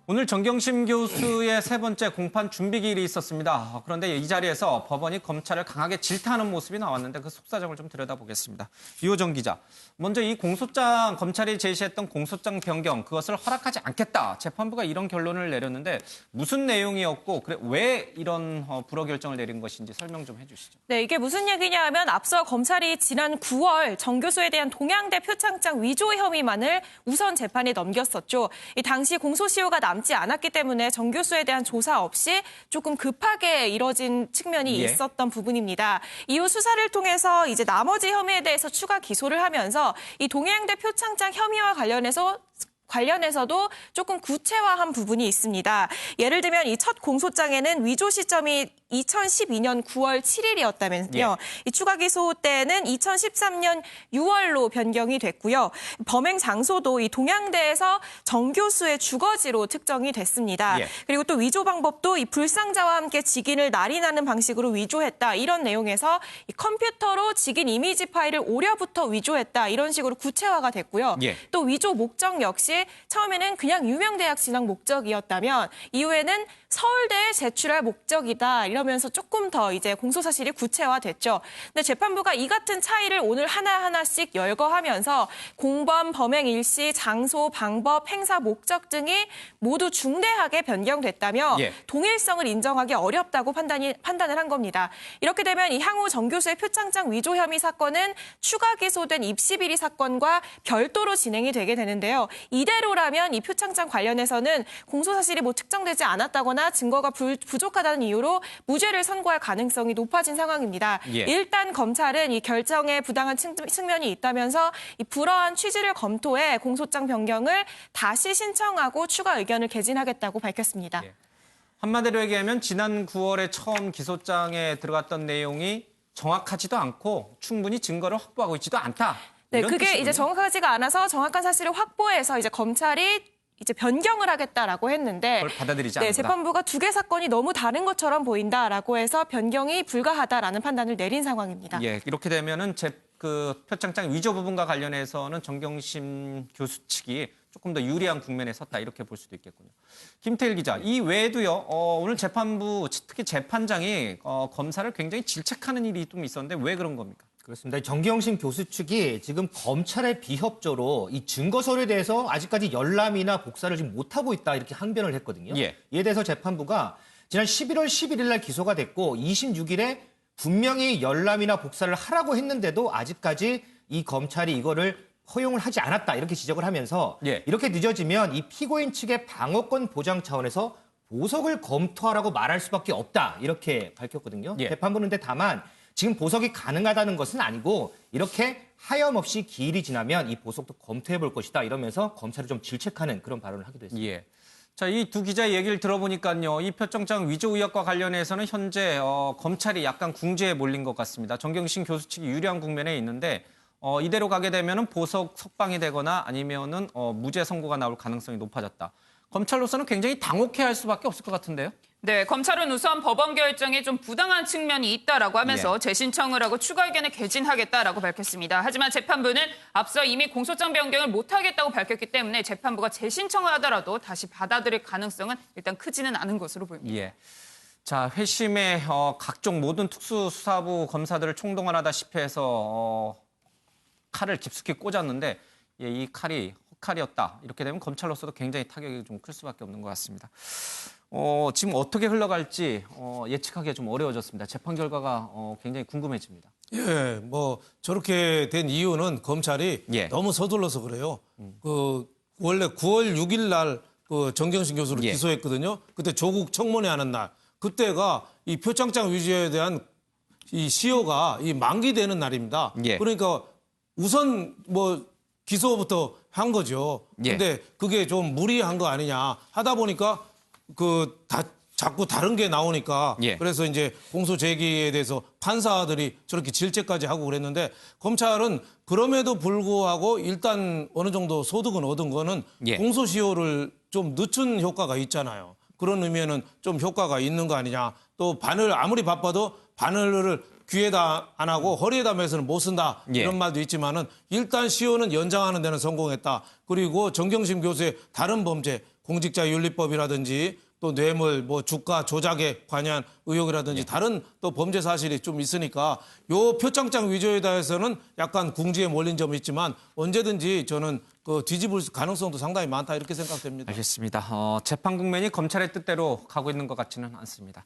오늘 정경심 교수의 세 번째 공판 준비기일이 있었습니다. 그런데 이 자리에서 법원이 검찰을 강하게 질타하는 모습이 나왔는데 그 속사정을 좀 들여다보겠습니다. 유호정 기자, 먼저 이 공소장, 검찰이 제시했던 공소장 변경, 그것을 허락하지 않겠다. 재판부가 이런 결론을 내렸는데 무슨 내용이었고 왜 이런 불허 결정을 내린 것인지 설명 좀 해주시죠. 네, 이게 무슨 얘기냐 하면 앞서 검찰이 지난 9월 정 교수에 대한 동양대 표창장 위조 혐의만을 우선 재판에 넘겼었죠. 이 당시 공소시효가 남지 않았기 때문에 정 교수에 대한 조사 없이 조금 급하게 이뤄진 측면이 있었던 부분입니다. 이후 수사를 통해서 이제 나머지 혐의에 대해서 추가 기소를 하면서 이 동양대 표창장 혐의와 관련해서도 조금 구체화한 부분이 있습니다. 예를 들면 이 첫 공소장에는 위조 시점이 2012년 9월 7일이었다면요. 이 추가 기소 때는 2013년 6월로 변경이 됐고요. 범행 장소도 이 동양대에서 정 교수의 주거지로 특정이 됐습니다. 그리고 또 위조 방법도 이 불상자와 함께 직인을 날인하는 방식으로 위조했다. 이런 내용에서 이 컴퓨터로 직인 이미지 파일을 오려부터 위조했다. 이런 식으로 구체화가 됐고요. 또 위조 목적 역시 처음에는 그냥 유명대학 진학 목적이었다면 이후에는 서울대에 제출할 목적이다 이러면서 조금 더 이제 공소사실이 구체화됐죠. 근데 재판부가 이 같은 차이를 오늘 하나하나씩 열거하면서 공범, 범행 일시, 장소, 방법, 행사 목적 등이 모두 중대하게 변경됐다며 동일성을 인정하기 어렵다고 판단을 한 겁니다. 이렇게 되면 이 향후 정 교수의 표창장 위조 혐의 사건은 추가 기소된 입시비리 사건과 별도로 진행이 되게 되는데요. 이대로라면 이 표창장 관련해서는 공소사실이 특정되지 않았다거나 증거가 부족하다는 이유로 무죄를 선고할 가능성이 높아진 상황입니다. 일단 검찰은 이 결정에 부당한 측면이 있다면서 이 불허한 취지를 검토해 공소장 변경을 다시 신청하고 추가 의견을 개진하겠다고 밝혔습니다. 한마디로 얘기하면 지난 9월에 처음 기소장에 들어갔던 내용이 정확하지도 않고 충분히 증거를 확보하고 있지도 않다. 네, 그게 뜻이군요. 이제 정확하지가 않아서 정확한 사실을 확보해서 이제 검찰이 이제 변경을 하겠다라고 했는데 그걸 받아들이지 않는다. 재판부가 두 개 사건이 너무 다른 것처럼 보인다라고 해서 변경이 불가하다라는 판단을 내린 상황입니다. 이렇게 되면은 표창장 위조 부분과 관련해서는 정경심 교수 측이 조금 더 유리한 국면에 섰다 이렇게 볼 수도 있겠군요. 김태일 기자, 이 외에도요. 오늘 재판부 특히 재판장이 검사를 굉장히 질책하는 일이 좀 있었는데 왜 그런 겁니까? 그렇습니다. 정경심 교수 측이 지금 검찰의 비협조로 이 증거서류에 대해서 아직까지 열람이나 복사를 지금 못하고 있다 이렇게 항변을 했거든요. 이에 대해서 재판부가 지난 11월 11일 날 기소가 됐고 26일에 분명히 열람이나 복사를 하라고 했는데도 아직까지 이 검찰이 이거를 허용을 하지 않았다 이렇게 지적을 하면서 이렇게 늦어지면 이 피고인 측의 방어권 보장 차원에서 보석을 검토하라고 말할 수밖에 없다 이렇게 밝혔거든요. 재판부는 다만 지금 보석이 가능하다는 것은 아니고 이렇게 하염없이 기일이 지나면 이 보석도 검토해 볼 것이다 이러면서 검찰을 좀 질책하는 그런 발언을 하기도 했습니다. 자, 이 두 기자의 얘기를 들어보니까요. 이 표창장 위조 의혹과 관련해서는 현재 검찰이 약간 궁지에 몰린 것 같습니다. 정경심 교수 측이 유리한 국면에 있는데 이대로 가게 되면은 보석 석방이 되거나 아니면은 무죄 선고가 나올 가능성이 높아졌다. 검찰로서는 굉장히 당혹해할 수밖에 없을 것 같은데요. 네, 검찰은 우선 법원 결정에 좀 부당한 측면이 있다라고 하면서 재신청을 하고 추가 의견을 개진하겠다라고 밝혔습니다. 하지만 재판부는 앞서 이미 공소장 변경을 못하겠다고 밝혔기 때문에 재판부가 재신청을 하더라도 다시 받아들일 가능성은 일단 크지는 않은 것으로 보입니다. 자, 회심에 각종 모든 특수수사부 검사들을 총동원하다시피 해서 칼을 깊숙이 꽂았는데 이 칼이 헛칼이었다. 이렇게 되면 검찰로서도 굉장히 타격이 좀 클 수밖에 없는 것 같습니다. 지금 어떻게 흘러갈지 예측하기가 좀 어려워졌습니다. 재판 결과가 굉장히 궁금해집니다. 저렇게 된 이유는 검찰이 너무 서둘러서 그래요. 원래 9월 6일 날 정경심 교수를 기소했거든요. 그때 조국 청문회 하는 날. 그때가 이 표창장 위조에 대한 이 시효가 이 만기되는 날입니다. 그러니까 우선 기소부터 한 거죠. 근데 그게 좀 무리한 거 아니냐 하다 보니까 자꾸 다른 게 나오니까 그래서 이제 공소 제기에 대해서 판사들이 저렇게 질책까지 하고 그랬는데 검찰은 그럼에도 불구하고 일단 어느 정도 소득은 얻은 거는 공소시효를 좀 늦춘 효과가 있잖아요. 그런 의미에는 좀 효과가 있는 거 아니냐. 또 바늘 아무리 바빠도 바늘을 귀에다 안 하고 허리에다 매서는 못 쓴다. 이런 말도 있지만은 일단 시효는 연장하는 데는 성공했다. 그리고 정경심 교수의 다른 범죄 공직자윤리법이라든지 또 뇌물, 뭐 주가 조작에 관여한 의혹이라든지 다른 또 범죄 사실이 좀 있으니까 요 표창장 위조에 대해서는 약간 궁지에 몰린 점이 있지만 언제든지 저는 그 뒤집을 가능성도 상당히 많다 이렇게 생각됩니다. 알겠습니다. 재판 국면이 검찰의 뜻대로 가고 있는 것 같지는 않습니다.